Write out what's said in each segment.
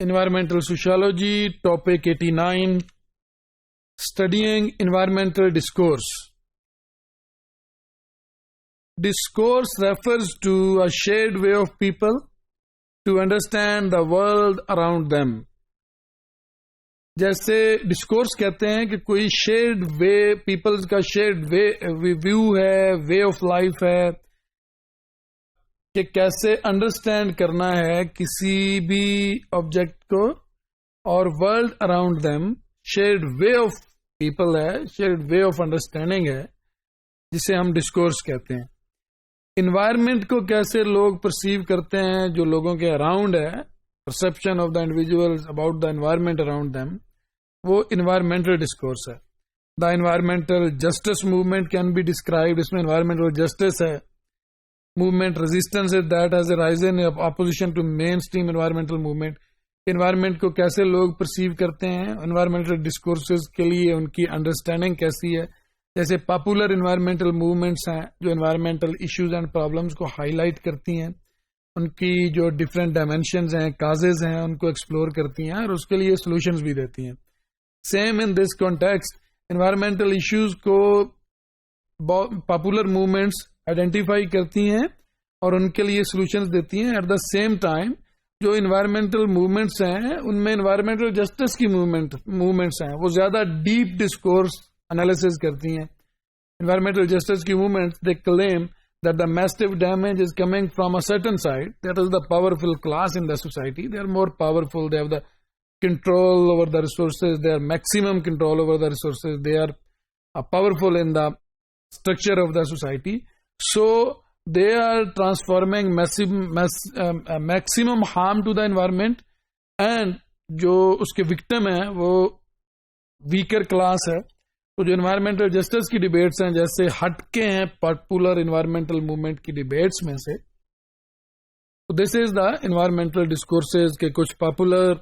Environmental Sociology, Topic 89, Studying Environmental Discourse. Discourse refers to a shared way of people to understand the world around them. जैसे discourse कहते हैं कि कोई shared वे, peoples का shared वे view है, way of life है कि कैसे अंडरस्टैंड करना है किसी भी ऑब्जेक्ट को, और world around them shared way of people है, शेयर्ड वे ऑफ अंडरस्टैंडिंग है, जिसे हम डिस्कोर्स कहते हैं. इन्वायरमेंट को कैसे लोग परसीव करते हैं, जो लोगों के अराउंड है, perception of the individuals about the environment around them, वो इन्वायरमेंटल डिस्कोर्स है. The environmental justice movement can be described, इसमें इन्वायरमेंटल जस्टिस है. Movement resistance is that has arisen in opposition to mainstream environmental movement. Environment को कैसे लोग perceive करते हैं, environmental discourses के लिए उनकी अंडरस्टैंडिंग कैसी है. जैसे पॉपुलर इन्वायरमेंटल मूवमेंट्स हैं जो इन्वायरमेंटल इश्यूज एंड प्रॉब्लम्स को हाईलाइट करती हैं, उनकी जो डिफरेंट डायमेंशंस हैं, काजेज हैं, उनको एक्सप्लोर करती हैं और उसके लिए सॉल्यूशंस भी देती हैं. Same in this context, environmental issues को पॉपुलर मूवमेंट्स आइडेंटिफाई करती हैं और उनके लिए सॉल्यूशंस देती हैं. एट द सेम टाइम जो इन्वायरमेंटल मूवमेंट्स हैं उनमें इन्वायरमेंटल जस्टिस की मूवमेंट्स हैं, वो ज्यादा डीप डिस्कोर्स एनालिसिस करती हैं. Environmental justice की movements, they claim that the massive damage is coming from a certain side, that is the powerful class in the society. They are more powerful, they have the control over the resources, they have maximum control over the resources, they are powerful in the structure of the society. So they are transforming maximum harm to the environment, and जो उसके victim है वो weaker class है. तो जो environmental justice की debates हैं, जैसे हटके हैं पॉपुलर इन्वायरमेंटल मूवमेंट की डिबेट्स में से, तो this is the environmental discourses के कुछ पॉपुलर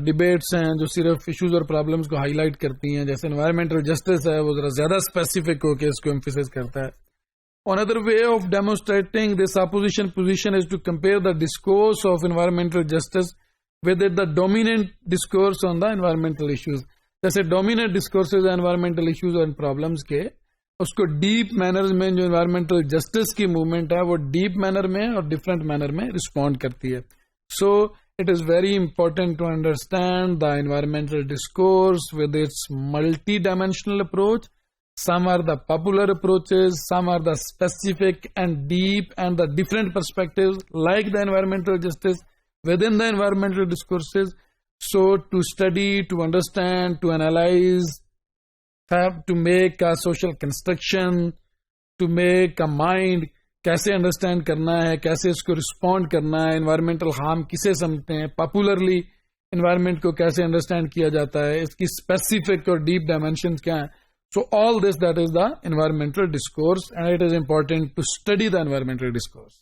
डिबेट्स हैं जो सिर्फ इश्यूज और प्रॉब्लम्स को हाईलाइट करती हैं. जैसे इन्वायरमेंटल जस्टिस है वो जरा ज्यादा स्पेसिफिक होकर इसको एम्फेसाइज करता है. Another way of demonstrating this opposition position is to compare the discourse of environmental justice with the dominant discourse on the environmental issues. जैसे डोमिनेंट डिस्कोर्सेज एनवायरमेंटल इश्यूज और प्रॉब्लम्स के, उसको डीप मैनर में जो environmental justice की movement है वो deep manner में और डिफरेंट मैनर में रिस्पॉन्ड करती है. So it is very important to understand the environmental discourse with its multi dimensional approach. Some are the popular approaches, some are the specific and deep and the different perspectives like the environmental justice within the environmental discourses. So to study, to understand, to analyze, to make a social construction, to make a mind, कैसे understand करना है, कैसे इसको respond करना है, environmental harm किसे समझते हैं, पॉपुलरली एनवायरमेंट को कैसे अंडरस्टैंड किया जाता है, इसकी स्पेसिफिक और डीप डायमेंशन क्या है. So all this that is the environmental discourse and it is important to study the environmental discourse.